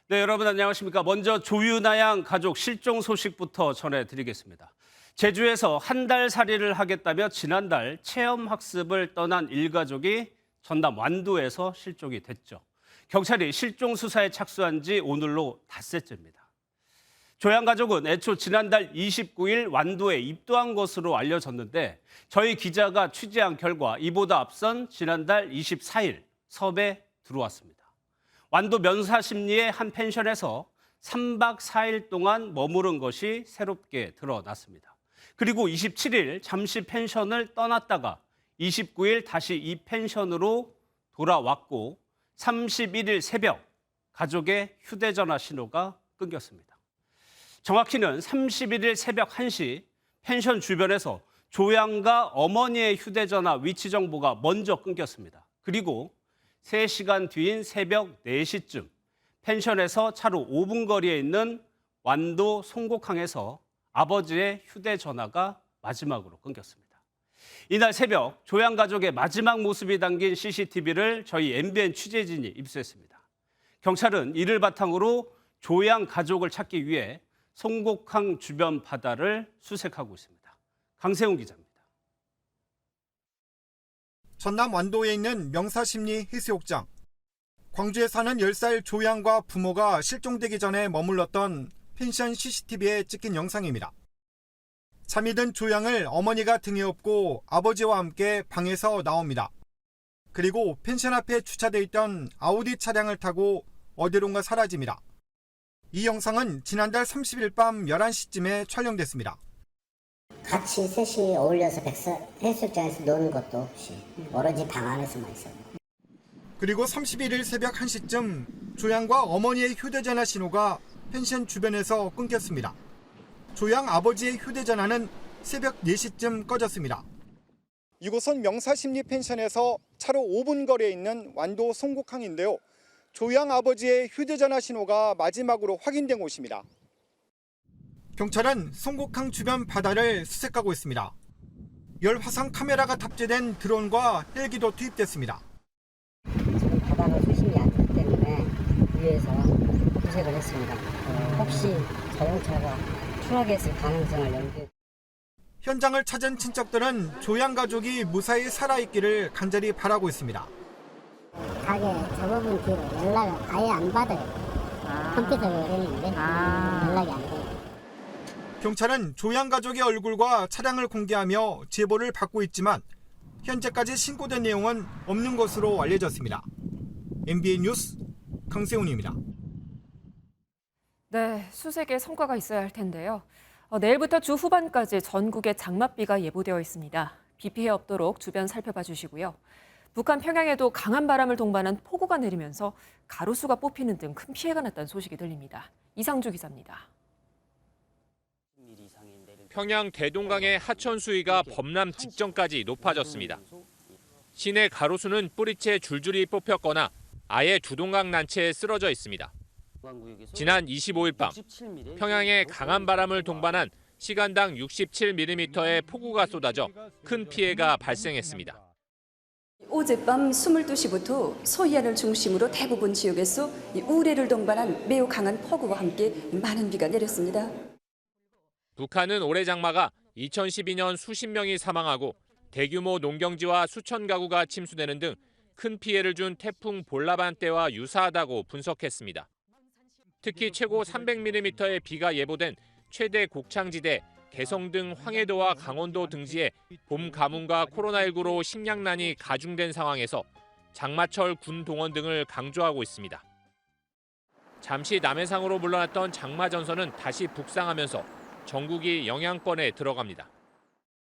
네, 여러분 안녕하십니까. 먼저 조윤아 양 가족 실종 소식부터 전해드리겠습니다. 제주에서 한 달 살이를 하겠다며 지난달 체험학습을 떠난 일가족이 전남 완도에서 실종이 됐죠. 경찰이 실종 수사에 착수한 지 오늘로 닷새째입니다. 조양 가족은 애초 지난달 29일 완도에 입도한 것으로 알려졌는데 저희 기자가 취재한 결과 이보다 앞선 지난달 24일 섬에 들어왔습니다. 완도 면사십리의 한 펜션에서 3박 4일 동안 머무른 것이 새롭게 드러났습니다. 그리고 27일 잠시 펜션을 떠났다가 29일 다시 이 펜션으로 돌아왔고 31일 새벽 가족의 휴대전화 신호가 끊겼습니다. 정확히는 31일 새벽 1시 펜션 주변에서 조양과 어머니의 휴대전화 위치 정보가 먼저 끊겼습니다. 그리고 3시간 뒤인 새벽 4시쯤 펜션에서 차로 5분 거리에 있는 완도 송곡항에서 아버지의 휴대전화가 마지막으로 끊겼습니다. 이날 새벽 조양 가족의 마지막 모습이 담긴 CCTV를 저희 MBN 취재진이 입수했습니다. 경찰은 이를 바탕으로 조양 가족을 찾기 위해 송곡항 주변 바다를 수색하고 있습니다. 강세훈 기자입니다. 전남 완도에 있는 명사십리 해수욕장. 광주에 사는 10살 조양과 부모가 실종되기 전에 머물렀던 펜션 CCTV에 찍힌 영상입니다. 잠이 든 조양을 어머니가 등에 업고 아버지와 함께 방에서 나옵니다. 그리고 펜션 앞에 주차돼 있던 아우디 차량을 타고 어디론가 사라집니다. 이 영상은 지난달 30일 밤 11시쯤에 촬영됐습니다. 같이 셋이 어울려서 해수욕장에서 노는 것도 없이 오로지 방 안에서만 있어요. 그리고 31일 새벽 1시쯤 조양과 어머니의 휴대전화 신호가 펜션 주변에서 끊겼습니다. 조양 아버지의 휴대전화는 새벽 4시쯤 꺼졌습니다. 이곳은 명사십리 펜션에서 차로 5분 거리에 있는 완도 송곡항인데요. 조양 아버지의 휴대전화 신호가 마지막으로 확인된 곳입니다. 경찰은 송곡항 주변 바다를 수색하고 있습니다. 열화상 카메라가 탑재된 드론과 헬기도 투입됐습니다. 지금 바다가 수심이 얕기 때문에 위에서 수색을 했습니다. 혹시 자동차가 추락했을 가능성을 염두에 현장을 찾은 친척들은 조양 가족이 무사히 살아있기를 간절히 바라고 있습니다. 가게 접어본 뒤로 연락을 아예 안 받아요. 컴퓨터로 했는데 연락이 안 돼요. 경찰은 조양 가족의 얼굴과 차량을 공개하며 제보를 받고 있지만 현재까지 신고된 내용은 없는 것으로 알려졌습니다. MBN 뉴스 강세훈입니다. 네, 수색에 성과가 있어야 할 텐데요. 내일부터 주 후반까지 전국에 장맛비가 예보되어 있습니다. 비 피해 없도록 주변 살펴봐 주시고요. 북한 평양에도 강한 바람을 동반한 폭우가 내리면서 가로수가 뽑히는 등 큰 피해가 났다는 소식이 들립니다. 이상주 기자입니다. 평양 대동강의 하천 수위가 범람 직전까지 높아졌습니다. 시내 가로수는 뿌리채 줄줄이 뽑혔거나 아예 두동강 난체에 쓰러져 있습니다. 지난 25일 밤 평양에 강한 바람을 동반한 시간당 67mm의 폭우가 쏟아져 큰 피해가 발생했습니다. 어젯밤 22시부터 서해안을 중심으로 대부분 지역에서 우레를 동반한 매우 강한 폭우와 함께 많은 비가 내렸습니다. 북한은 올해 장마가 2012년 수십 명이 사망하고 대규모 농경지와 수천 가구가 침수되는 등 큰 피해를 준 태풍 볼라반 때와 유사하다고 분석했습니다. 특히 최고 300mm의 비가 예보된 최대 곡창지대 개성 등 황해도와 강원도 등지에 봄 가뭄과 코로나19로 식량난이 가중된 상황에서 장마철 군 동원 등을 강조하고 있습니다. 잠시 남해상으로 물러났던 장마 전선은 다시 북상하면서 전국이 영향권에 들어갑니다.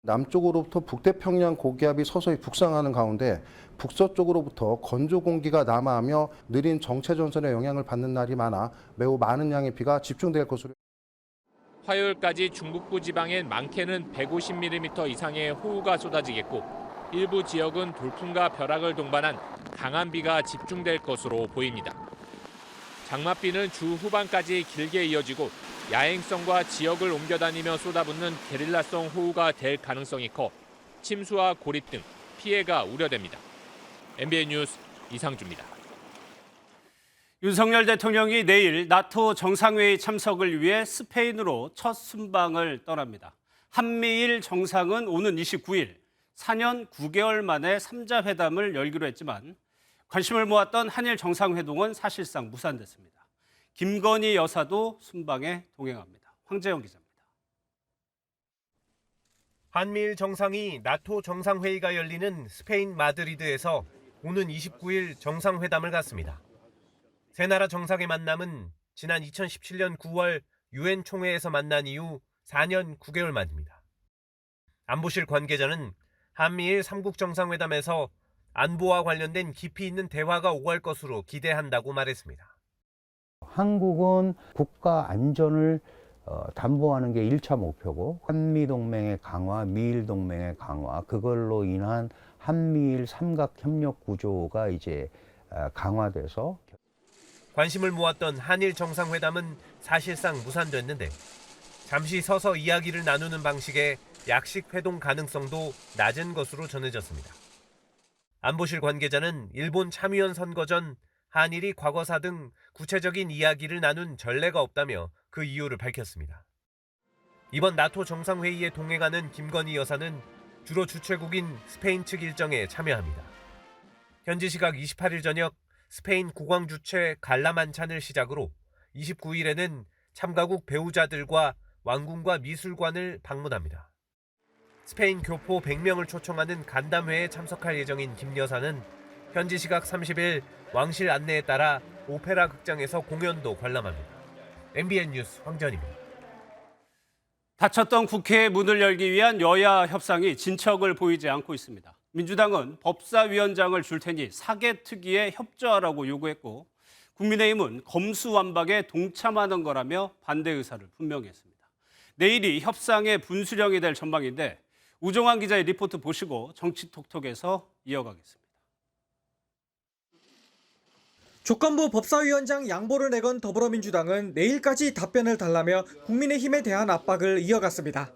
남쪽으로부터 북태평양 고기압이 서서히 북상하는 가운데 북서쪽으로부터 건조 공기가 남하하며 느린 정체 전선의 영향을 받는 날이 많아 매우 많은 양의 비가 집중될 것으로. 화요일까지 중북부 지방엔 많게는 150mm 이상의 호우가 쏟아지겠고 일부 지역은 돌풍과 벼락을 동반한 강한 비가 집중될 것으로 보입니다. 장맛비는 주 후반까지 길게 이어지고 야행성과 지역을 옮겨다니며 쏟아붓는 게릴라성 호우가 될 가능성이 커 침수와 고립 등 피해가 우려됩니다. MBN 뉴스 이상주입니다. 윤석열 대통령이 내일 나토 정상회의 참석을 위해 스페인으로 첫 순방을 떠납니다. 한미일 정상은 오는 29일 4년 9개월 만에 3자 회담을 열기로 했지만 관심을 모았던 한일 정상회동은 사실상 무산됐습니다. 김건희 여사도 순방에 동행합니다. 황재영 기자입니다. 한미일 정상이 나토 정상회의가 열리는 스페인 마드리드에서 오는 29일 정상회담을 갖습니다. 세 나라 정상의 만남은 지난 2017년 9월 유엔 총회에서 만난 이후 4년 9개월 만입니다. 안보실 관계자는 한미일 3국 정상회담에서 안보와 관련된 깊이 있는 대화가 오갈 것으로 기대한다고 말했습니다. 한국은 국가 안전을 담보하는 게 1차 목표고 한미동맹의 강화, 미일동맹의 강화, 그걸로 인한 한미일 삼각협력 구조가 이제 강화돼서 관심을 모았던 한일 정상회담은 사실상 무산됐는데 잠시 서서 이야기를 나누는 방식의 약식 회동 가능성도 낮은 것으로 전해졌습니다. 안보실 관계자는 일본 참의원 선거 전 한일이 과거사 등 구체적인 이야기를 나눈 전례가 없다며 그 이유를 밝혔습니다. 이번 나토 정상회의에 동행하는 김건희 여사는 주로 주최국인 스페인 측 일정에 참여합니다. 현지 시각 28일 저녁 스페인 국왕 주최 갈라 만찬을 시작으로 29일에는 참가국 배우자들과 왕궁과 미술관을 방문합니다. 스페인 교포 100명을 초청하는 간담회에 참석할 예정인 김 여사는 현지 시각 30일 왕실 안내에 따라 오페라 극장에서 공연도 관람합니다. MBN 뉴스 황전입니다. 닫혔던 국회의 문을 열기 위한 여야 협상이 진척을 보이지 않고 있습니다. 민주당은 법사위원장을 줄 테니 사개특위에 협조하라고 요구했고 국민의힘은 검수완박에 동참하는 거라며 반대 의사를 분명히 했습니다. 내일이 협상의 분수령이 될 전망인데 우종환 기자의 리포트 보시고 정치톡톡에서 이어가겠습니다. 조건부 법사위원장 양보를 내건 더불어민주당은 내일까지 답변을 달라며 국민의힘에 대한 압박을 이어갔습니다.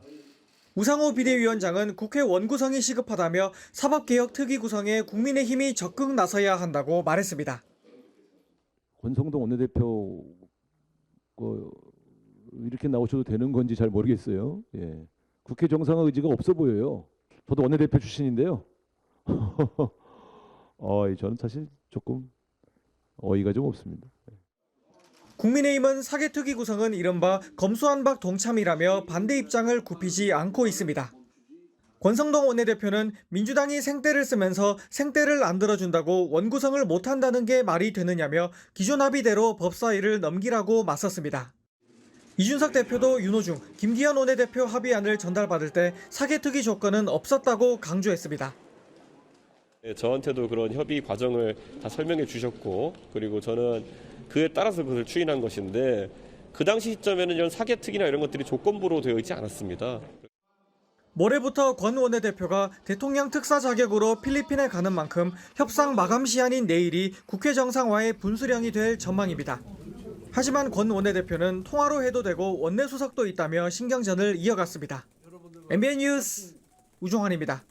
우상호 비대위원장은 국회 원구성이 시급하다며 사법개혁 특위 구성에 국민의힘이 적극 나서야 한다고 말했습니다. 권성동 원내대표 이렇게 나오셔도 되는 건지 잘 모르겠어요. 예. 국회 정상화 의지가 없어 보여요. 저도 원내대표 출신인데요. 저는 사실 조금 어이가 좀 없습니다. 국민의힘은 사개특위 구성은 이른바 검수완박 동참이라며 반대 입장을 굽히지 않고 있습니다. 권성동 원내대표는 민주당이 생떼를 쓰면서 생떼를 안 들어준다고 원구성을 못한다는 게 말이 되느냐며 기존 합의대로 법사위를 넘기라고 맞섰습니다. 이준석 대표도 윤호중, 김기현 원내대표 합의안을 전달받을 때 사개특위 조건은 없었다고 강조했습니다. 저한테도 그런 협의 과정을 다 설명해 주셨고 그리고 저는 그에 따라서 그것을 추인한 것인데 그 당시 시점에는 이런 사개특위나 이런 것들이 조건부로 되어 있지 않았습니다. 모레부터 권 원내대표가 대통령 특사 자격으로 필리핀에 가는 만큼 협상 마감 시한인 내일이 국회 정상화의 분수령이 될 전망입니다. 하지만 권 원내대표는 통화로 해도 되고 원내수석도 있다며 신경전을 이어갔습니다. MBN 뉴스 우종환입니다.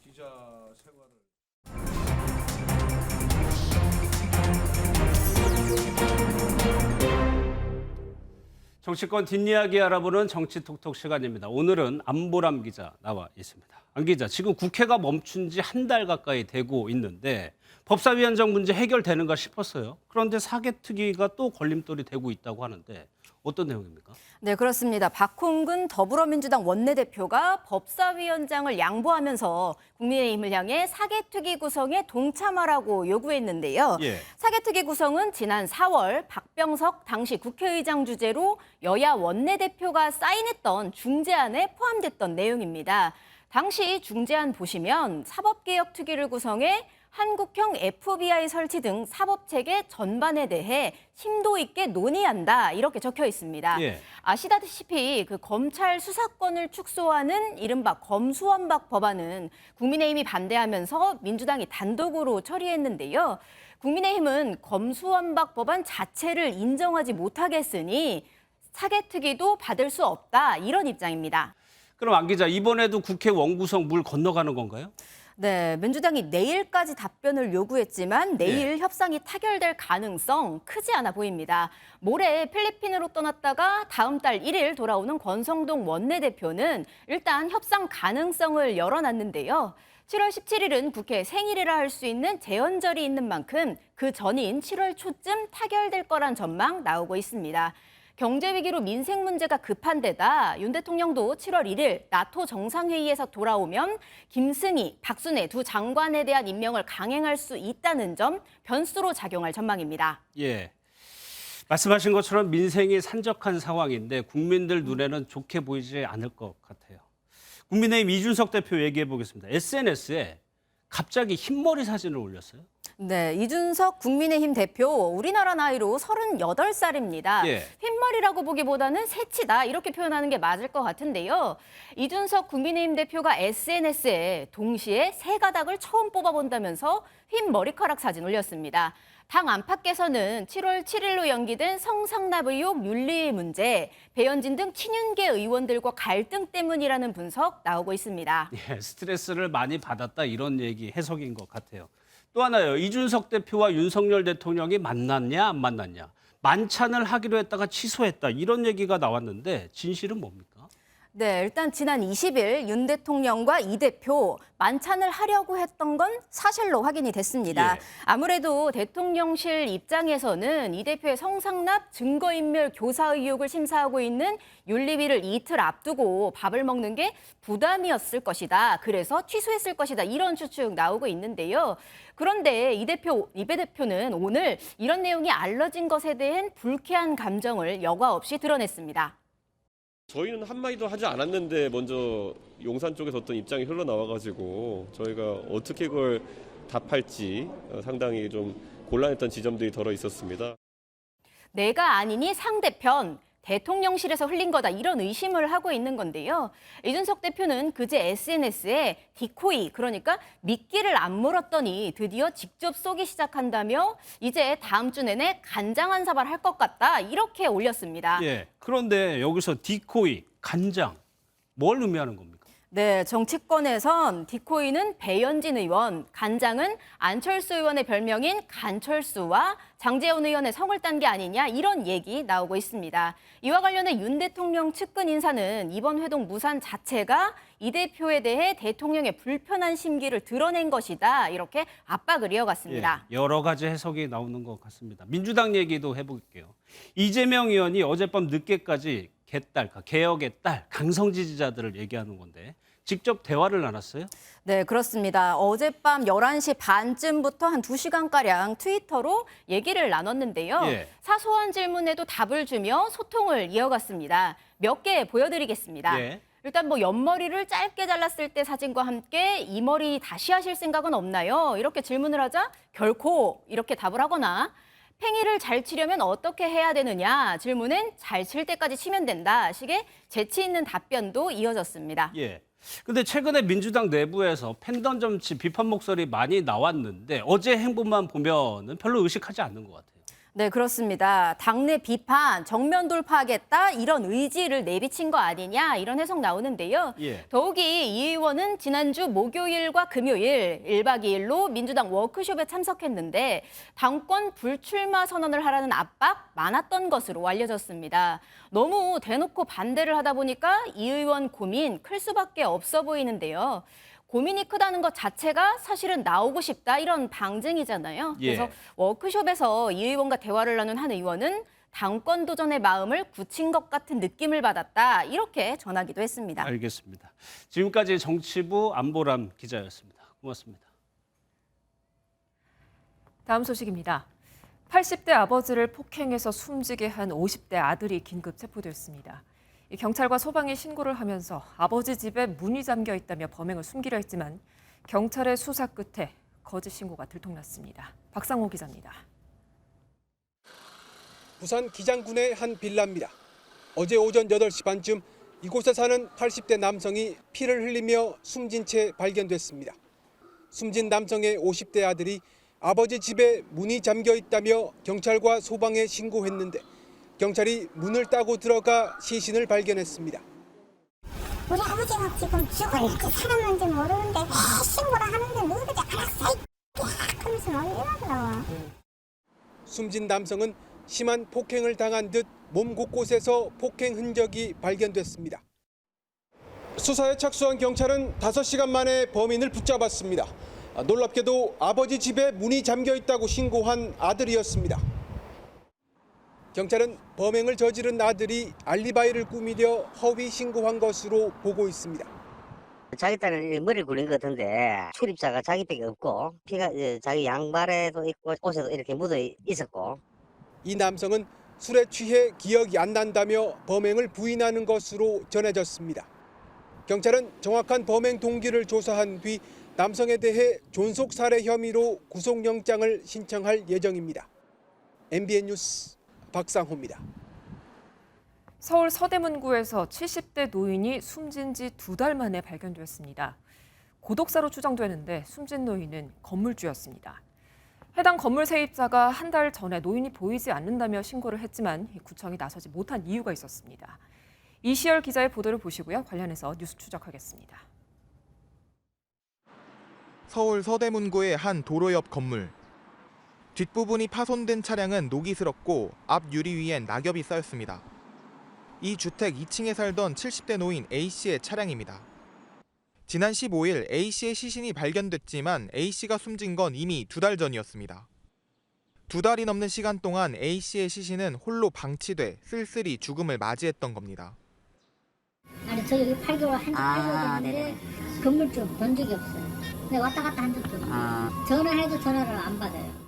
정치권 뒷이야기 알아보는 정치톡톡 시간입니다. 오늘은 안보람 기자 나와 있습니다. 안 기자, 지금 국회가 멈춘 지 한 달 가까이 되고 있는데 법사위원장 문제 해결되는가 싶었어요. 그런데 사개특위가 또 걸림돌이 되고 있다고 하는데 어떤 내용입니까? 네, 그렇습니다. 박홍근 더불어민주당 원내대표가 법사위원장을 양보하면서 국민의힘을 향해 사개특위 구성에 동참하라고 요구했는데요. 예. 사개특위 구성은 지난 4월 박병석 당시 국회의장 주재로 여야 원내대표가 사인했던 중재안에 포함됐던 내용입니다. 당시 중재안 보시면 사법개혁특위를 구성해 한국형 FBI 설치 등 사법체계 전반에 대해 심도 있게 논의한다 이렇게 적혀 있습니다. 예. 아시다시피 그 검찰 수사권을 축소하는 이른바 검수완박 법안은 국민의힘이 반대하면서 민주당이 단독으로 처리했는데요. 국민의힘은 검수완박 법안 자체를 인정하지 못하겠으니 사개특위도 받을 수 없다 이런 입장입니다. 그럼 안 기자, 이번에도 국회 원구성 물 건너가는 건가요? 네, 민주당이 내일까지 답변을 요구했지만 내일 협상이 타결될 가능성 크지 않아 보입니다. 모레 필리핀으로 떠났다가 다음 달 1일 돌아오는 권성동 원내대표는 일단 협상 가능성을 열어놨는데요. 7월 17일은 국회 생일이라 할 수 있는 재헌절이 있는 만큼 그 전인 7월 초쯤 타결될 거란 전망 나오고 있습니다. 경제 위기로 민생 문제가 급한 데다 윤 대통령도 7월 1일 나토 정상회의에서 돌아오면 김승희, 박순애 두 장관에 대한 임명을 강행할 수 있다는 점 변수로 작용할 전망입니다. 예. 말씀하신 것처럼 민생이 산적한 상황인데 국민들 눈에는 좋게 보이지 않을 것 같아요. 국민의힘 이준석 대표 얘기해 보겠습니다. SNS에 갑자기 흰머리 사진을 올렸어요. 네, 이준석 국민의힘 대표 우리나라 나이로 38살입니다. 흰머리라고 보기보다는 새치다 이렇게 표현하는 게 맞을 것 같은데요. 이준석 국민의힘 대표가 SNS에 동시에 세 가닥을 처음 뽑아본다면서 흰 머리카락 사진 올렸습니다. 당 안팎에서는 7월 7일로 연기된 성상납 의혹 윤리 문제, 배현진 등 친윤계 의원들과 갈등 때문이라는 분석 나오고 있습니다. 예, 스트레스를 많이 받았다 이런 얘기 해석인 것 같아요. 또 하나요. 이준석 대표와 윤석열 대통령이 만났냐 안 만났냐. 만찬을 하기로 했다가 취소했다 이런 얘기가 나왔는데 진실은 뭡니까? 네, 일단 지난 20일 윤 대통령과 이 대표 만찬을 하려고 했던 건 사실로 확인이 됐습니다. 아무래도 대통령실 입장에서는 이 대표의 성상납, 증거인멸 교사 의혹을 심사하고 있는 윤리위를 이틀 앞두고 밥을 먹는 게 부담이었을 것이다. 그래서 취소했을 것이다. 이런 추측 나오고 있는데요. 그런데 이 대표는 오늘 이런 내용이 알려진 것에 대한 불쾌한 감정을 여과 없이 드러냈습니다. 저희는 한마디도 하지 않았는데 먼저 용산 쪽에서 어떤 입장이 흘러나와가지고 저희가 어떻게 그걸 답할지 상당히 좀 곤란했던 지점들이 덜어 있었습니다. 내가 아니니 상대편, 대통령실에서 흘린 거다 이런 의심을 하고 있는 건데요. 이준석 대표는 그제 SNS에 디코이, 그러니까 미끼를 안 물었더니 드디어 직접 쏘기 시작한다며 이제 다음 주 내내 간장 한 사발 할 것 같다 이렇게 올렸습니다. 예. 그런데 여기서 디코이, 간장 뭘 의미하는 겁니까? 네, 정치권에선 디코이는 배현진 의원, 간장은 안철수 의원의 별명인 간철수와 장제원 의원의 성을 딴 게 아니냐 이런 얘기 나오고 있습니다. 이와 관련해 윤 대통령 측근 인사는 이번 회동 무산 자체가 이 대표에 대해 대통령의 불편한 심기를 드러낸 것이다 이렇게 압박을 이어갔습니다. 예, 여러 가지 해석이 나오는 것 같습니다. 민주당 얘기도 해볼게요. 이재명 의원이 어젯밤 늦게까지 개딸, 개혁의 딸, 강성 지지자들을 얘기하는 건데 직접 대화를 나눴어요? 네, 그렇습니다. 어젯밤 11시 반쯤부터 한 2시간가량 트위터로 얘기를 나눴는데요. 사소한 질문에도 답을 주며 소통을 이어갔습니다. 몇 개 보여드리겠습니다. 일단 옆머리를 짧게 잘랐을 때 사진과 함께 이 머리 다시 하실 생각은 없나요? 이렇게 질문을 하자 결코 이렇게 답을 하거나 팽이를 잘 치려면 어떻게 해야 되느냐 질문엔 잘 칠 때까지 치면 된다 식의 재치 있는 답변도 이어졌습니다. 근데 최근에 민주당 내부에서 팬덤 정치 비판 목소리 많이 나왔는데 어제 행보만 보면은 별로 의식하지 않는 것 같아요. 네, 그렇습니다. 당내 비판, 정면 돌파하겠다 이런 의지를 내비친 거 아니냐 이런 해석 나오는데요. 더욱이 이 의원은 지난주 목요일과 금요일 1박 2일로 민주당 워크숍에 참석했는데 당권 불출마 선언을 하라는 압박 많았던 것으로 알려졌습니다. 너무 대놓고 반대를 하다 보니까 이 의원 고민 클 수밖에 없어 보이는데요. 고민이 크다는 것 자체가 사실은 나오고 싶다 이런 방증이잖아요. 그래서 워크숍에서 이 의원과 대화를 나눈 한 의원은 당권 도전의 마음을 굳힌 것 같은 느낌을 받았다 이렇게 전하기도 했습니다. 알겠습니다. 지금까지 정치부 안보람 기자였습니다. 고맙습니다. 다음 소식입니다. 80대 아버지를 폭행해서 숨지게 한 50대 아들이 긴급 체포됐습니다. 경찰과 소방에 신고를 하면서 아버지 집에 문이 잠겨 있다며 범행을 숨기려 했지만 경찰의 수사 끝에 거짓 신고가 들통났습니다. 박상호 기자입니다. 부산 기장군의 한 빌라입니다. 어제 오전 8시 반쯤 이곳에 사는 80대 남성이 피를 흘리며 숨진 채 발견됐습니다. 숨진 남성의 50대 아들이 아버지 집에 문이 잠겨 있다며 경찰과 소방에 신고했는데 경찰이 문을 따고 들어가 시신을 발견했습니다. 우리 아버지가 지금 죽어 이렇게 살았는지 모르는데 왜 신고를 하는데 너희들이 알았어 하면서 놀리더라고. 숨진 남성은 심한 폭행을 당한 듯 몸 곳곳에서 폭행 흔적이 발견됐습니다. 수사에 착수한 경찰은 5시간 만에 범인을 붙잡았습니다. 놀랍게도 아버지 집에 문이 잠겨 있다고 신고한 아들이었습니다. 경찰은 범행을 저지른 아들이 알리바이를 꾸미려 허위 신고한 것으로 보고 있습니다. 자기 딸은 머리를 굴린 것 같은데 출입자가 자기밖에 없고 피가 자기 양말에도 있고 옷에도 이렇게 묻어 있었고. 이 남성은 술에 취해 기억이 안 난다며 범행을 부인하는 것으로 전해졌습니다. 경찰은 정확한 범행 동기를 조사한 뒤 남성에 대해 존속 살해 혐의로 구속영장을 신청할 예정입니다. MBN 뉴스 박상호입니다. 서울 서대문구에서 70대 노인이 숨진 지 2달 만에 발견됐습니다. 고독사로 추정되는데 숨진 노인은 건물주였습니다. 해당 건물 세입자가 한 달 전에 노인이 보이지 않는다며 신고를 했지만 구청이 나서지 못한 이유가 있었습니다. 이시열 기자의 보도를 보시고요. 관련해서 뉴스 추적하겠습니다. 서울 서대문구의 한 도로 옆 건물. 뒷부분이 파손된 차량은 녹이스럽고 앞 유리 위엔 낙엽이 쌓였습니다. 이 주택 2층에 살던 70대 노인 A씨의 차량입니다. 지난 15일 A씨의 시신이 발견됐지만 A씨가 숨진 건 이미 2달 전이었습니다. 2달이 넘는 시간 동안 A씨의 시신은 홀로 방치돼 쓸쓸히 죽음을 맞이했던 겁니다. 아니 저 여기 8개월 한 8개월 됐는데 건물주 본 적이 없어요. 근데 왔다 갔다 한 적도 없어요. 전화해도 전화를 안 받아요.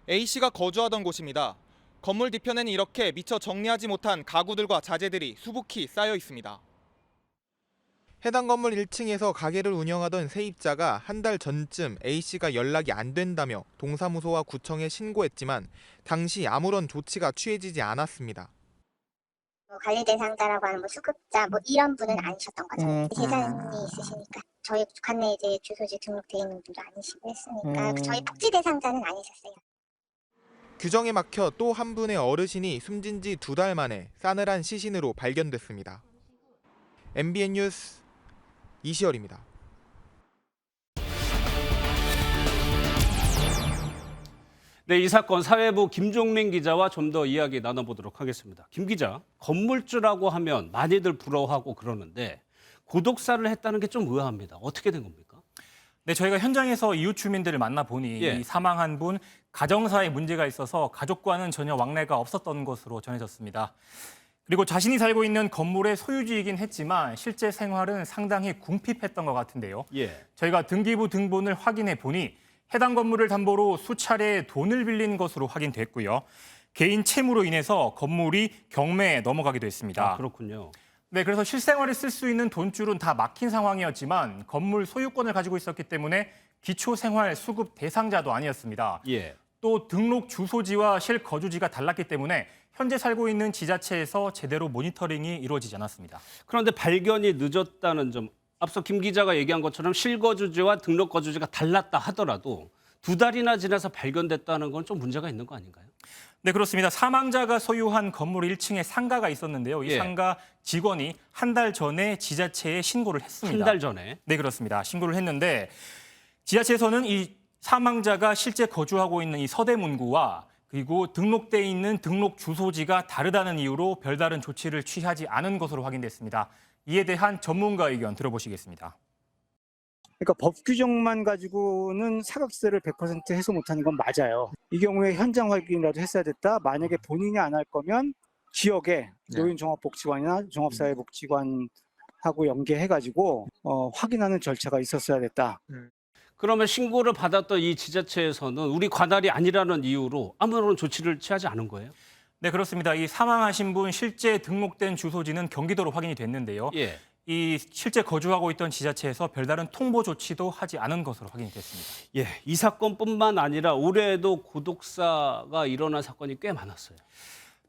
A씨가 거주하던 곳입니다. 건물 뒤편에는 이렇게 미처 정리하지 못한 가구들과 자재들이 수북히 쌓여 있습니다. 해당 건물 1층에서 가게를 운영하던 세입자가 한 달 전쯤 A씨가 연락이 안 된다며 동사무소와 구청에 신고했지만 당시 아무런 조치가 취해지지 않았습니다. 관리 대상자라고 하는 수급자 이런 분은 아니셨던 거죠. 재산이 있으시니까 저희 관내 이제 주소지 등록돼 있는 분도 아니시고 했으니까 저희 복지 대상자는 아니셨어요. 규정에 막혀 또 한 분의 어르신이 숨진 지 2달 만에 싸늘한 시신으로 발견됐습니다. MBN 뉴스 이시열입니다. 네, 이 사건 사회부 김종민 기자와 좀 더 이야기 나눠보도록 하겠습니다. 김 기자, 건물주라고 하면 많이들 부러워하고 그러는데 고독사를 했다는 게 좀 의아합니다. 어떻게 된 겁니까? 네, 저희가 현장에서 이웃 주민들을 만나보니 이 사망한 분 가정사에 문제가 있어서 가족과는 전혀 왕래가 없었던 것으로 전해졌습니다. 그리고 자신이 살고 있는 건물의 소유주이긴 했지만 실제 생활은 상당히 궁핍했던 것 같은데요. 저희가 등기부 등본을 확인해 보니 해당 건물을 담보로 수차례 돈을 빌린 것으로 확인됐고요. 개인 채무로 인해서 건물이 경매에 넘어가기도 했습니다. 아, 그렇군요. 네, 그래서 실생활에 쓸 수 있는 돈줄은 다 막힌 상황이었지만 건물 소유권을 가지고 있었기 때문에 기초생활 수급 대상자도 아니었습니다. 또 등록 주소지와 실거주지가 달랐기 때문에 현재 살고 있는 지자체에서 제대로 모니터링이 이루어지지 않았습니다. 그런데 발견이 늦었다는 점, 앞서 김 기자가 얘기한 것처럼 실거주지와 등록 거주지가 달랐다 하더라도 2달이나 지나서 발견됐다는 건 좀 문제가 있는 거 아닌가요? 네, 그렇습니다. 사망자가 소유한 건물 1층에 상가가 있었는데요. 이 상가 직원이 한 달 전에 지자체에 신고를 했습니다. 한 달 전에? 네, 그렇습니다. 신고를 했는데 지자체에서는 이 사망자가 실제 거주하고 있는 이 서대문구와 그리고 등록돼 있는 등록 주소지가 다르다는 이유로 별다른 조치를 취하지 않은 것으로 확인됐습니다. 이에 대한 전문가 의견 들어보시겠습니다. 그러니까 법 규정만 가지고는 사각세를 100% 해소 못하는 건 맞아요. 이 경우에 현장 확인이라도 했어야 됐다. 만약에 본인이 안 할 거면 지역에 노인종합복지관이나 종합사회복지관하고 연계해가지고 확인하는 절차가 있었어야 됐다. 그러면 신고를 받았던 이 지자체에서는 우리 관할이 아니라는 이유로 아무런 조치를 취하지 않은 거예요? 네, 그렇습니다. 이 사망하신 분 실제 등록된 주소지는 경기도로 확인이 됐는데요. 이 실제 거주하고 있던 지자체에서 별다른 통보 조치도 하지 않은 것으로 확인이 됐습니다. 이 사건뿐만 아니라 올해에도 고독사가 일어난 사건이 꽤 많았어요.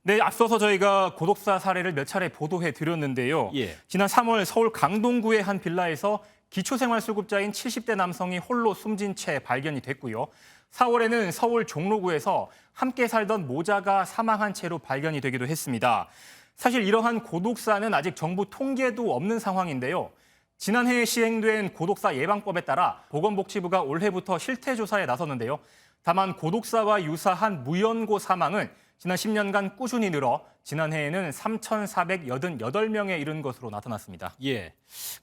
네, 앞서서 저희가 고독사 사례를 몇 차례 보도해 드렸는데요. 지난 3월 서울 강동구의 한 빌라에서 기초생활수급자인 70대 남성이 홀로 숨진 채 발견이 됐고요. 4월에는 서울 종로구에서 함께 살던 모자가 사망한 채로 발견이 되기도 했습니다. 사실 이러한 고독사는 아직 정부 통계도 없는 상황인데요. 지난해 시행된 고독사 예방법에 따라 보건복지부가 올해부터 실태조사에 나섰는데요. 다만 고독사와 유사한 무연고 사망은 지난 10년간 꾸준히 늘어 지난해에는 3,488명에 이른 것으로 나타났습니다. 예.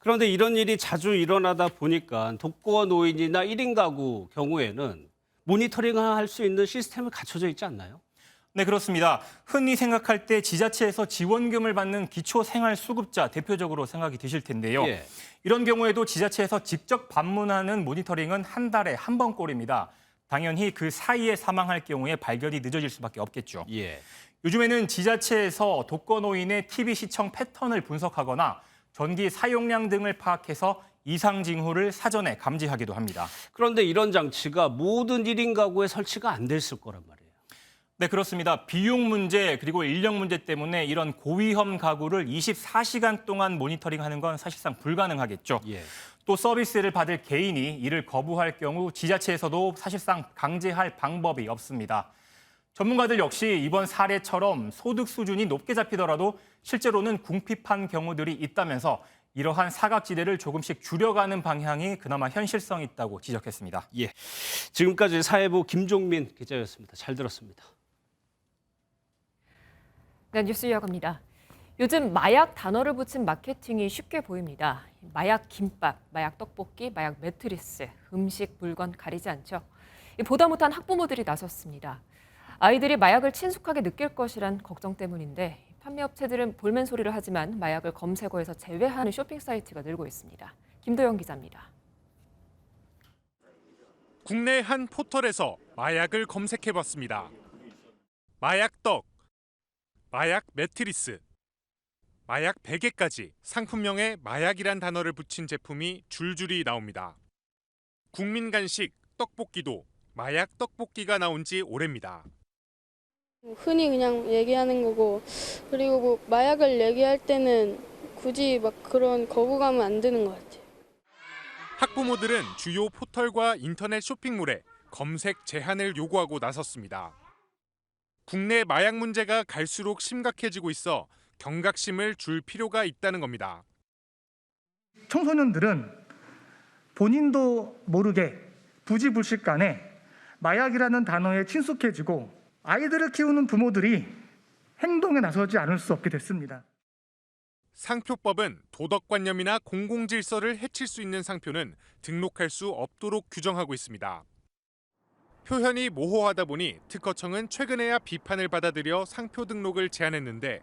그런데 이런 일이 자주 일어나다 보니까 독거노인이나 1인 가구 경우에는 모니터링할 수 있는 시스템이 갖춰져 있지 않나요? 네, 그렇습니다. 흔히 생각할 때 지자체에서 지원금을 받는 기초생활수급자 대표적으로 생각이 드실 텐데요. 예. 이런 경우에도 지자체에서 직접 방문하는 모니터링은 한 달에 한 번꼴입니다. 당연히 그 사이에 사망할 경우에 발견이 늦어질 수밖에 없겠죠. 예. 요즘에는 지자체에서 독거노인의 TV 시청 패턴을 분석하거나 전기 사용량 등을 파악해서 이상 징후를 사전에 감지하기도 합니다. 그런데 이런 장치가 모든 1인 가구에 설치가 안 돼 있을 거란 말이에요. 네, 그렇습니다. 비용 문제 그리고 인력 문제 때문에 이런 고위험 가구를 24시간 동안 모니터링하는 건 사실상 불가능하겠죠. 예. 또 서비스를 받을 개인이 이를 거부할 경우 지자체에서도 사실상 강제할 방법이 없습니다. 전문가들 역시 이번 사례처럼 소득 수준이 높게 잡히더라도 실제로는 궁핍한 경우들이 있다면서 이러한 사각지대를 조금씩 줄여가는 방향이 그나마 현실성 있다고 지적했습니다. 예. 지금까지 사회부 김종민 기자였습니다. 잘 들었습니다. 네, 뉴스 이어갑니다. 요즘 마약 단어를 붙인 마케팅이 쉽게 보입니다. 마약 김밥, 마약 떡볶이, 마약 매트리스, 음식, 물건 가리지 않죠. 보다 못한 학부모들이 나섰습니다. 아이들이 마약을 친숙하게 느낄 것이란 걱정 때문인데 판매업체들은 볼멘 소리를 하지만 마약을 검색어에서 제외하는 쇼핑 사이트가 늘고 있습니다. 김도영 기자입니다. 국내 한 포털에서 마약을 검색해봤습니다. 마약떡, 마약 매트리스, 마약 베개까지 상품명에 마약이란 단어를 붙인 제품이 줄줄이 나옵니다. 국민 간식 떡볶이도 마약 떡볶이가 나온 지 오래입니다. 흔히 그냥 얘기하는 거고, 그리고 뭐 마약을 얘기할 때는 굳이 막 그런 거부감은 안 드는 것 같아요. 학부모들은 주요 포털과 인터넷 쇼핑몰에 검색 제한을 요구하고 나섰습니다. 국내 마약 문제가 갈수록 심각해지고 있어 경각심을 줄 필요가 있다는 겁니다. 청소년들은 본인도 모르게 부지불식간에 마약이라는 단어에 친숙해지고 아이들을 키우는 부모들이 행동에 나서지 않을 수 없게 됐습니다. 상표법은 도덕관념이나 공공질서를 해칠 수 있는 상표는 등록할 수 없도록 규정하고 있습니다. 표현이 모호하다 보니 특허청은 최근에야 비판을 받아들여 상표 등록을 제한했는데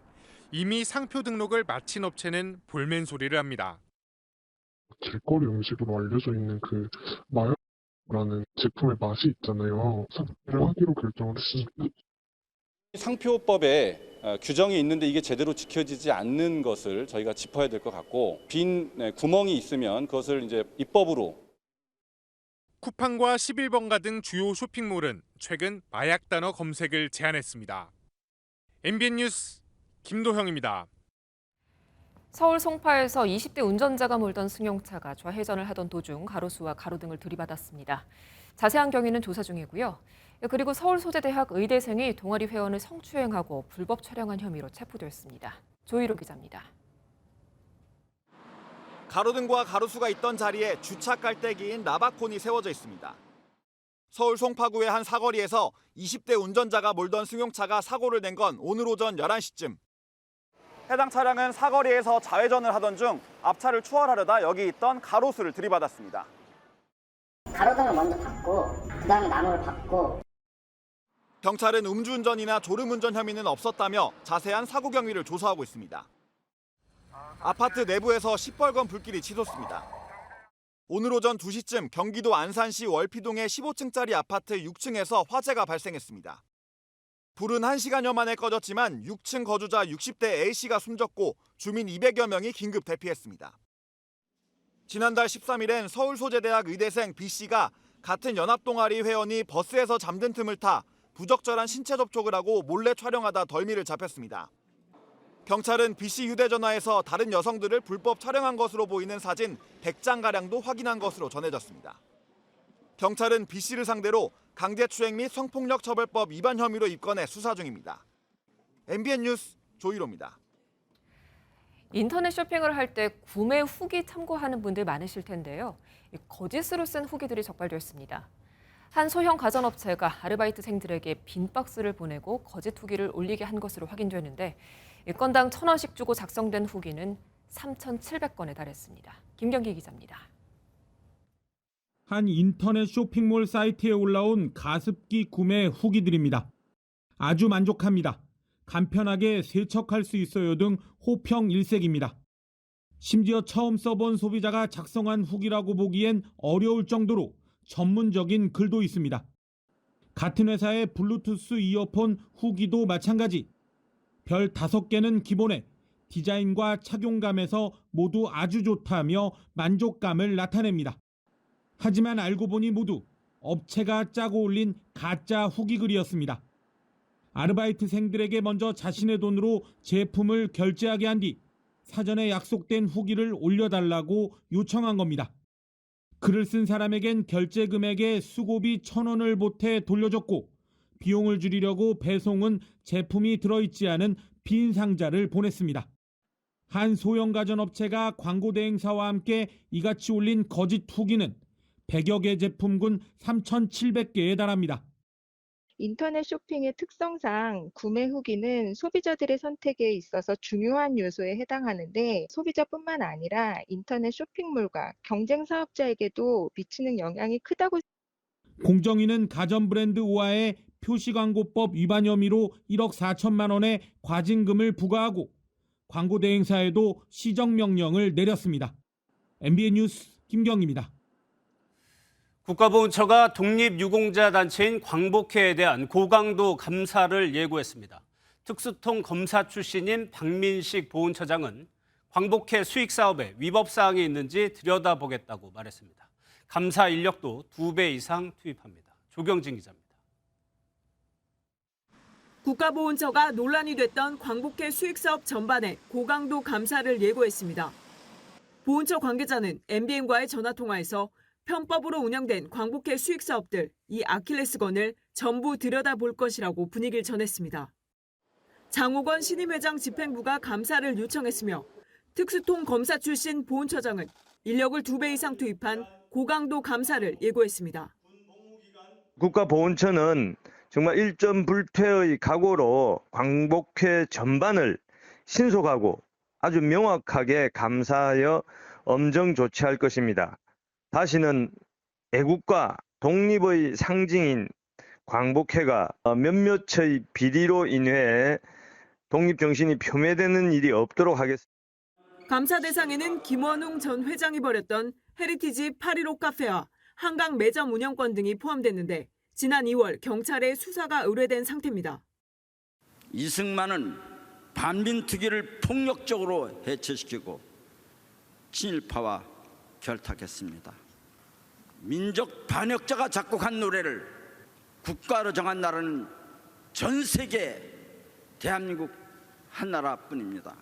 이미 상표 등록을 마친 업체는 볼멘 소리를 합니다. 길거리 음식으로 알려져 있는 그 마약이라는 제품의 맛이 있잖아요. 상표를 하기로 결정을 했습니다. 상표법에 규정이 있는데 이게 제대로 지켜지지 않는 것을 저희가 짚어야 될 것 같고 빈 구멍이 있으면 그것을 이제 입법으로. 쿠팡과 11번가 등 주요 쇼핑몰은 최근 마약 단어 검색을 제한했습니다. MBN 뉴스 김도형입니다. 서울 송파에서 20대 운전자가 몰던 승용차가 좌회전을 하던 도중 가로수와 가로등을 들이받았습니다. 자세한 경위는 조사 중이고요. 그리고 서울소재대학 의대생이 동아리 회원을 성추행하고 불법 촬영한 혐의로 체포됐습니다. 조희로 기자입니다. 가로등과 가로수가 있던 자리에 주차 깔때기인 라바콘이 세워져 있습니다. 서울 송파구의 한 사거리에서 20대 운전자가 몰던 승용차가 사고를 낸 건 오늘 오전 11시쯤. 해당 차량은 사거리에서 좌회전을 하던 중 앞차를 추월하려다 여기 있던 가로수를 들이받았습니다. 가로등을 먼저 받고 그다음에 나무를 받고. 경찰은 음주운전이나 졸음운전 혐의는 없었다며 자세한 사고 경위를 조사하고 있습니다. 아파트 내부에서 시뻘건 불길이 치솟습니다. 오늘 오전 2시쯤 경기도 안산시 월피동의 15층짜리 아파트 6층에서 화재가 발생했습니다. 불은 1시간여 만에 꺼졌지만 6층 거주자 60대 A씨가 숨졌고 주민 200여 명이 긴급 대피했습니다. 지난달 13일엔 서울소재대학 의대생 B씨가 같은 연합동아리 회원이 버스에서 잠든 틈을 타 부적절한 신체 접촉을 하고 몰래 촬영하다 덜미를 잡혔습니다. 경찰은 B씨 휴대전화에서 다른 여성들을 불법 촬영한 것으로 보이는 사진 100장가량도 확인한 것으로 전해졌습니다. 경찰은 B씨를 상대로 강제추행 및 성폭력처벌법 위반 혐의로 입건해 수사 중입니다. MBN 뉴스 조희로입니다. 인터넷 쇼핑을 할 때 구매 후기 참고하는 분들 많으실 텐데요. 거짓으로 쓴 후기들이 적발됐습니다. 한 소형 가전업체가 아르바이트생들에게 빈 박스를 보내고 거짓 후기를 올리게 한 것으로 확인됐는데 건당 1,000원씩 주고 작성된 후기는 3,700건에 달했습니다. 김경기 기자입니다. 한 인터넷 쇼핑몰 사이트에 올라온 가습기 구매 후기들입니다. 아주 만족합니다. 간편하게 세척할 수 있어요 등 호평 일색입니다. 심지어 처음 써본 소비자가 작성한 후기라고 보기엔 어려울 정도로 전문적인 글도 있습니다. 같은 회사의 블루투스 이어폰 후기도 마찬가지. 별 5개는 기본에 디자인과 착용감에서 모두 아주 좋다며 만족감을 나타냅니다. 하지만 알고 보니 모두 업체가 짜고 올린 가짜 후기글이었습니다. 아르바이트생들에게 먼저 자신의 돈으로 제품을 결제하게 한 뒤 사전에 약속된 후기를 올려달라고 요청한 겁니다. 글을 쓴 사람에겐 결제 금액의 수고비 1,000원을 보태 돌려줬고 비용을 줄이려고 배송은 제품이 들어있지 않은 빈 상자를 보냈습니다. 한 소형 가전업체가 광고 대행사와 함께 이같이 올린 거짓 후기는 100여 개 제품군 3,700개에 달합니다. 인터넷 쇼핑의 특성상 구매 후기는 소비자들의 선택에 있어서 중요한 요소에 해당하는데 소비자뿐만 아니라 인터넷 쇼핑몰과 경쟁 사업자에게도 미치는 영향이 크다고. 공정위는 가전 브랜드 오아의 표시광고법 위반 혐의로 1억 4천만 원의 과징금을 부과하고 광고 대행사에도 시정명령을 내렸습니다. MBN 뉴스 김경입니다. 국가보훈처가 독립유공자 단체인 광복회에 대한 고강도 감사를 예고했습니다. 특수통 검사 출신인 박민식 보훈처장은 광복회 수익 사업에 위법 사항이 있는지 들여다보겠다고 말했습니다. 감사 인력도 2배 이상 투입합니다. 조경진 기자입니다. 국가보훈처가 논란이 됐던 광복회 수익 사업 전반에 고강도 감사를 예고했습니다. 보훈처 관계자는 MBN과의 전화통화에서 편법으로 운영된 광복회 수익 사업들, 이 아킬레스건을 전부 들여다볼 것이라고 분위기를 전했습니다. 장옥원 신임회장 집행부가 감사를 요청했으며 특수통 검사 출신 보훈처장은 인력을 2배 이상 투입한 고강도 감사를 예고했습니다. 국가보훈처는 정말 일점불퇴의 각오로 광복회 전반을 신속하고 아주 명확하게 감사하여 엄정 조치할 것입니다. 다시는 애국과 독립의 상징인 광복회가 몇몇의 비리로 인해 독립정신이 표매되는 일이 없도록 하겠습니다. 감사 대상에는 김원웅 전 회장이 벌였던 헤리티지 815 카페와 한강 매점 운영권 등이 포함됐는데 지난 2월 경찰에 수사가 의뢰된 상태입니다. 이승만은 반민특위를 폭력적으로 해체시키고 친일파와 결탁했습니다. 민족 반역자가 작곡한 노래를 국가로 정한 나라는 전 세계 대한민국 한 나라뿐입니다.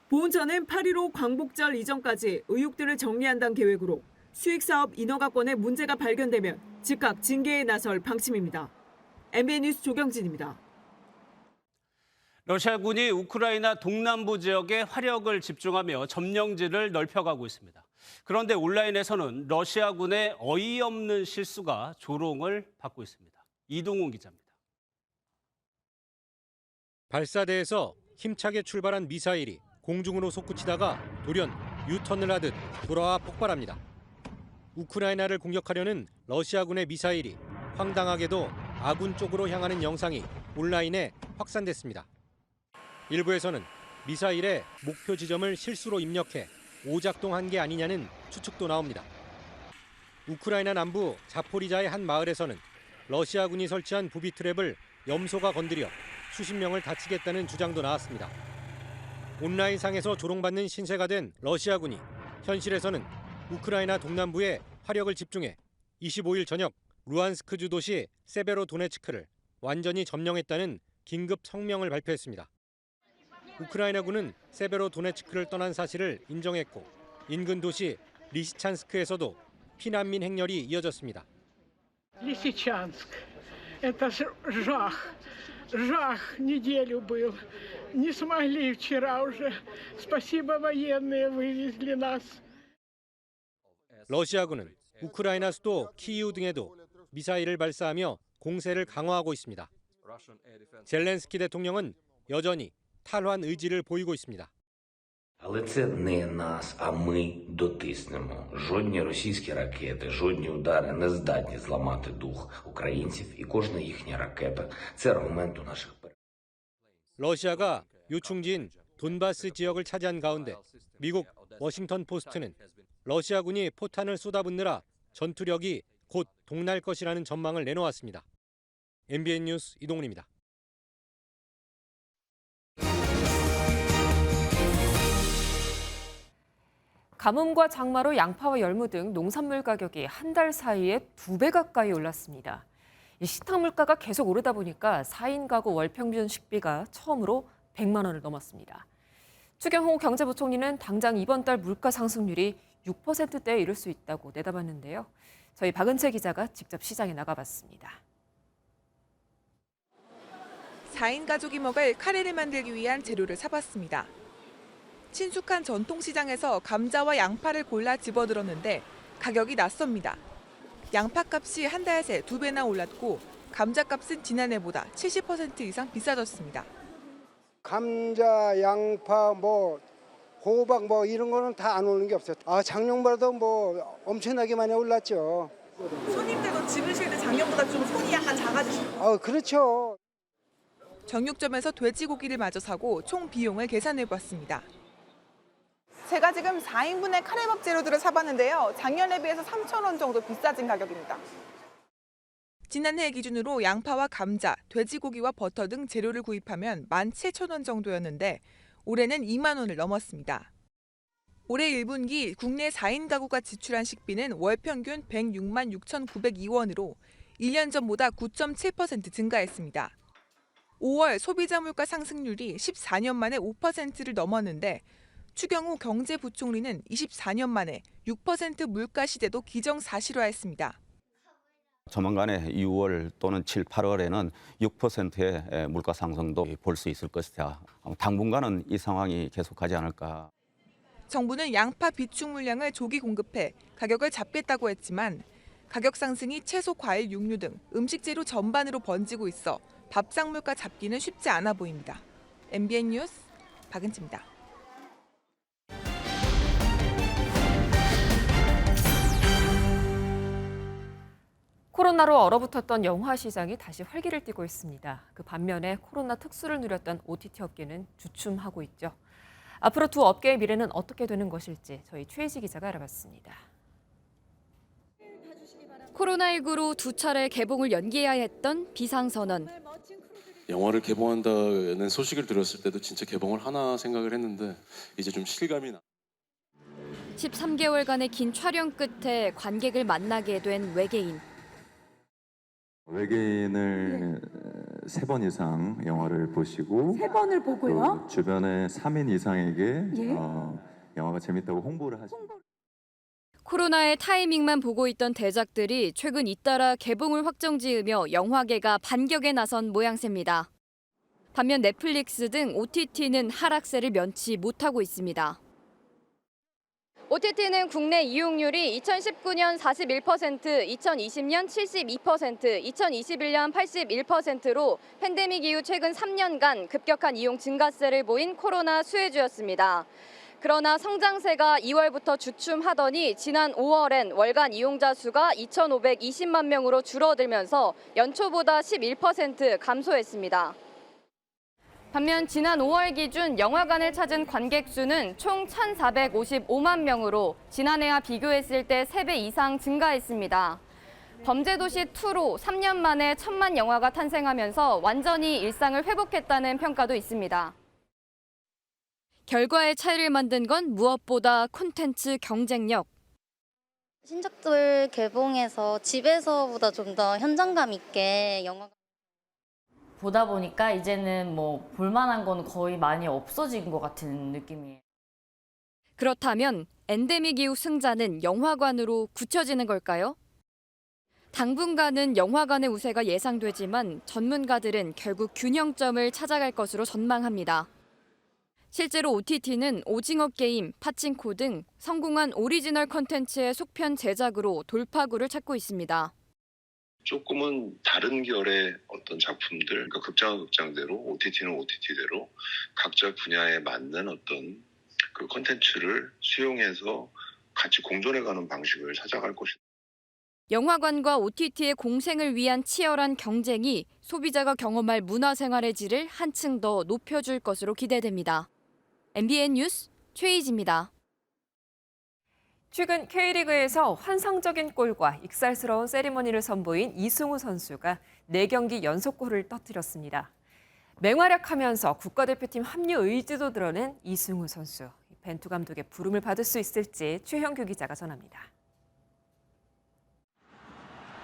보훈처는 8.15 광복절 이전까지 의혹들을 정리한다는 계획으로 수익사업 인허가권에 문제가 발견되면 즉각 징계에 나설 방침입니다. MBN 뉴스 조경진입니다. 러시아군이 우크라이나 동남부 지역에 화력을 집중하며 점령지를 넓혀가고 있습니다. 그런데 온라인에서는 러시아군의 어이없는 실수가 조롱을 받고 있습니다. 이동훈 기자입니다. 발사대에서 힘차게 출발한 미사일이 공중으로 솟구치다가 돌연 유턴을 하듯 돌아와 폭발합니다. 우크라이나를 공격하려는 러시아군의 미사일이 황당하게도 아군 쪽으로 향하는 영상이 온라인에 확산됐습니다. 일부에서는 미사일의 목표 지점을 실수로 입력해 오작동한 게 아니냐는 추측도 나옵니다. 우크라이나 남부 자포리자의 한 마을에서는 러시아군이 설치한 부비 트랩을 염소가 건드려 수십 명을 다치겠다는 주장도 나왔습니다. 온라인상에서 조롱받는 신세가 된 러시아군이 현실에서는 우크라이나 동남부에 화력을 집중해 25일 저녁 루안스크주 도시 세베로도네츠크를 완전히 점령했다는 긴급 성명을 발표했습니다. 우크라이나군은 세베로도네츠크를 떠난 사실을 인정했고 인근 도시 리시찬스크에서도 피난민 행렬이 이어졌습니다. Лисичанск. Это жах. Жах неделю был. Не смогли вчера уже. Спасибо, военные вывезли нас. 러시아군은 우크라이나 수도 키이우 등에도 미사일을 발사하며 공세를 강화하고 있습니다. 젤렌스키 대통령은 여전히 탈환 의지를 보이고 있습니다. Але це не нас, а ми дотиснемо. Жодні російські ракети, жодні удари не здатні зламати дух українців, і кожна їхня ракета – це аргумент у наших перемог. 러시아가 요충지인 돈바스 지역을 차지한 가운데 미국 워싱턴 포스트는 러시아군이 포탄을 쏟아붓느라 전투력이 곧 동날 것이라는 전망을 내놓았습니다. MBN 뉴스 이동훈입니다. 가뭄과 장마로 양파와 열무 등 농산물 가격이 한 달 사이에 2배 가까이 올랐습니다. 식탁 물가가 계속 오르다 보니까 4인 가구 월 평균 식비가 처음으로 100만 원을 넘었습니다. 추경호 경제부총리는 당장 이번 달 물가 상승률이 6%대에 이를 수 있다고 내다봤는데요. 저희 박은채 기자가 직접 시장에 나가봤습니다. 4인 가족이 먹을 카레를 만들기 위한 재료를 사봤습니다. 친숙한 전통시장에서 감자와 양파를 골라 집어들었는데 가격이 낯섭니다. 양파값이 한 달 새 2배나 올랐고 감자값은 지난해보다 70% 이상 비싸졌습니다. 감자, 양파, 호박 이런 거는 다 안 오르는 게 없어요. 작년보다도 엄청나게 많이 올랐죠. 손님들도 집으실 때 작년보다 좀 손이 약간 작아지시죠? 그렇죠. 정육점에서 돼지고기를 마저 사고 총 비용을 계산해봤습니다. 제가 지금 4인분의 카레밥 재료들을 사봤는데요. 작년에 비해서 3,000원 정도 비싸진 가격입니다. 지난해 기준으로 양파와 감자, 돼지고기와 버터 등 재료를 구입하면 17,000원 정도였는데 올해는 2만 원을 넘었습니다. 올해 1분기 국내 4인 가구가 지출한 식비는 월 평균 106만 6,902원으로 1년 전보다 9.7% 증가했습니다. 5월 소비자 물가 상승률이 14년 만에 5%를 넘었는데 추경호 경제부총리는 24년 만에 6% 물가 시대도 기정사실화했습니다. 조만간에 6월 또는 7, 8월에는 6%의 물가 상승도 볼 수 있을 것이다. 당분간은 이 상황이 계속하지 않을까. 정부는 양파 비축 물량을 조기 공급해 가격을 잡겠다고 했지만 가격 상승이 채소, 과일, 육류 등 음식 재료 전반으로 번지고 있어 밥상 물가 잡기는 쉽지 않아 보입니다. MBN 뉴스 박은지입니다. 코로나로 얼어붙었던 영화 시장이 다시 활기를 띠고 있습니다. 그 반면에 코로나 특수를 누렸던 OTT 업계는 주춤하고 있죠. 앞으로 두 업계의 미래는 어떻게 되는 것일지 저희 최혜지 기자가 알아봤습니다. 코로나19로 두 차례 개봉을 연기해야 했던 비상선언. 영화를 개봉한다는 소식을 들었을 때도 진짜 개봉을 하나 생각을 했는데 이제 좀 실감이 나. 13개월간의 긴 촬영 끝에 관객을 만나게 된 외계인. 외계인을 3번 이상 영화를 보시고 3번을 보고요? 또 주변의 3인 이상에게 예? 영화가 재밌다고 홍보를 하십니다. 코로나의 타이밍만 보고 있던 대작들이 최근 잇따라 개봉을 확정지으며 영화계가 반격에 나선 모양새입니다. 반면 넷플릭스 등 OTT는 하락세를 면치 못하고 있습니다. OTT는 국내 이용률이 2019년 41%, 2020년 72%, 2021년 81%로 팬데믹 이후 최근 3년간 급격한 이용 증가세를 보인 코로나 수혜주였습니다. 그러나 성장세가 2월부터 주춤하더니 지난 5월엔 월간 이용자 수가 2,520만 명으로 줄어들면서 연초보다 11% 감소했습니다. 반면 지난 5월 기준 영화관을 찾은 관객 수는 총 1,455만 명으로 지난해와 비교했을 때 3배 이상 증가했습니다. 범죄도시2로 3년 만에 1,000만 영화가 탄생하면서 완전히 일상을 회복했다는 평가도 있습니다. 결과의 차이를 만든 건 무엇보다 콘텐츠 경쟁력. 신작들 개봉해서 집에서보다 좀 더 현장감 있게 영화가 보다 보니까 이제는 볼만한 건 거의 많이 없어진 것 같은 느낌이에요. 그렇다면 엔데믹 이후 승자는 영화관으로 굳혀지는 걸까요? 당분간은 영화관의 우세가 예상되지만 전문가들은 결국 균형점을 찾아갈 것으로 전망합니다. 실제로 OTT는 오징어 게임, 파친코 등 성공한 오리지널 콘텐츠의 속편 제작으로 돌파구를 찾고 있습니다. 조금은 다른 결의 어떤 작품들, 그러니까 극장은 극장대로, OTT는 OTT대로 각자 분야에 맞는 어떤 그 콘텐츠를 수용해서 같이 공존해가는 방식을 찾아갈 것이다. 영화관과 OTT의 공생을 위한 치열한 경쟁이 소비자가 경험할 문화생활의 질을 한층 더 높여줄 것으로 기대됩니다. MBN 뉴스 최희지입니다. 최근 K리그에서 환상적인 골과 익살스러운 세리머니를 선보인 이승우 선수가 4경기 연속골을 터뜨렸습니다. 맹활약하면서 국가대표팀 합류 의지도 드러낸 이승우 선수. 벤투 감독의 부름을 받을 수 있을지 최형규 기자가 전합니다.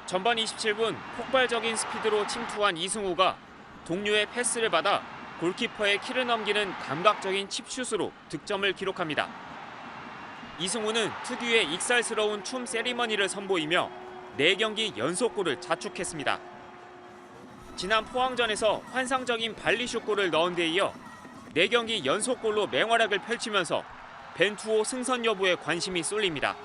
전반 27분 폭발적인 스피드로 침투한 이승우가 동료의 패스를 받아 골키퍼의 키를 넘기는 감각적인 칩슛으로 득점을 기록합니다. 이승우는 특유의 익살스러운 춤 세리머니를 선보이며 4경기 연속골을 자축했습니다. 지난 포항전에서 환상적인 발리슛골을 넣은 데 이어 4경기 연속골로 맹활약을 펼치면서 벤투호 승선 여부에 관심이 쏠립니다.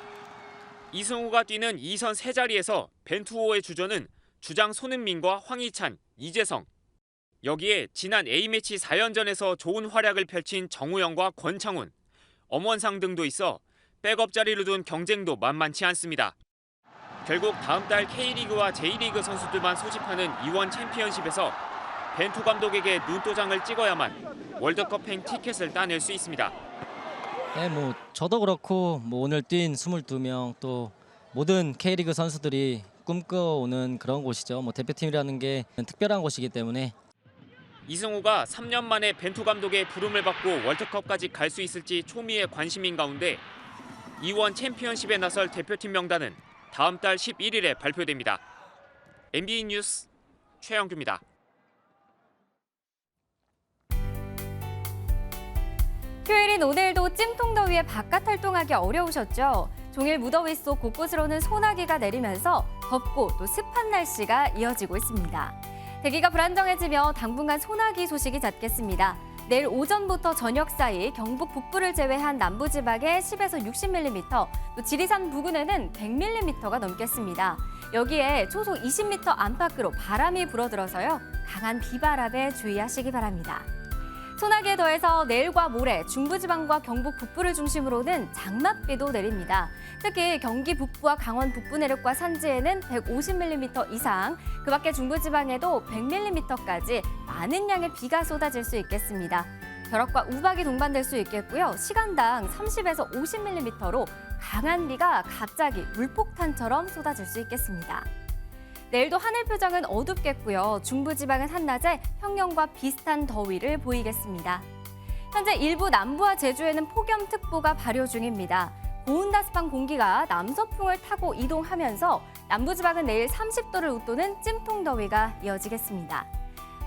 이승우가 뛰는 2선 세 자리에서 벤투호의 주전은 주장 손흥민과 황희찬, 이재성. 여기에 지난 A매치 4연전에서 좋은 활약을 펼친 정우영과 권창훈, 엄원상 등도 있어 백업 자리를 둔 경쟁도 만만치 않습니다. 결국 다음 달 K리그와 J리그 선수들만 소집하는 E1 챔피언십에서 벤투 감독에게 눈도장을 찍어야만 월드컵행 티켓을 따낼 수 있습니다. 네, 저도 그렇고 오늘 뛴 22명 또 모든 K리그 선수들이 꿈꿔오는 그런 곳이죠. 대표팀이라는 게 특별한 곳이기 때문에. 이승우가 3년 만에 벤투 감독의 부름을 받고 월드컵까지 갈 수 있을지 초미의 관심인 가운데 E1 챔피언십에 나설 대표팀 명단은 다음 달 11일에 발표됩니다. MBN 뉴스 최영규입니다. 휴일인 오늘도 찜통더위에 바깥 활동하기 어려우셨죠? 종일 무더위 속 곳곳으로는 소나기가 내리면서 덥고 또 습한 날씨가 이어지고 있습니다. 대기가 불안정해지며 당분간 소나기 소식이 잦겠습니다. 내일 오전부터 저녁 사이 경북 북부를 제외한 남부지방에 10에서 60mm, 또 지리산 부근에는 100mm가 넘겠습니다. 여기에 초속 20m 안팎으로 바람이 불어들어서요. 강한 비바람에 주의하시기 바랍니다. 소나기에 더해서 내일과 모레 중부지방과 경북 북부를 중심으로는 장맛비도 내립니다. 특히 경기 북부와 강원 북부 내륙과 산지에는 150mm 이상, 그 밖에 중부지방에도 100mm까지 많은 양의 비가 쏟아질 수 있겠습니다. 벼락과 우박이 동반될 수 있겠고요. 시간당 30에서 50mm로 강한 비가 갑자기 물폭탄처럼 쏟아질 수 있겠습니다. 내일도 하늘 표정은 어둡겠고요. 중부지방은 한낮에 평년과 비슷한 더위를 보이겠습니다. 현재 일부 남부와 제주에는 폭염특보가 발효 중입니다. 고온다습한 공기가 남서풍을 타고 이동하면서 남부지방은 내일 30도를 웃도는 찜통더위가 이어지겠습니다.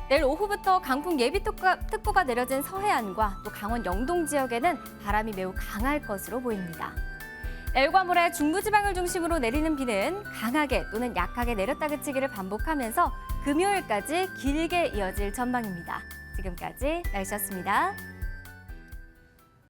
내일 오후부터 강풍 예비특보가 내려진 서해안과 또 강원 영동 지역에는 바람이 매우 강할 것으로 보입니다. 내일과 모레 중부지방을 중심으로 내리는 비는 강하게 또는 약하게 내렸다 그치기를 반복하면서 금요일까지 길게 이어질 전망입니다. 지금까지 날씨였습니다.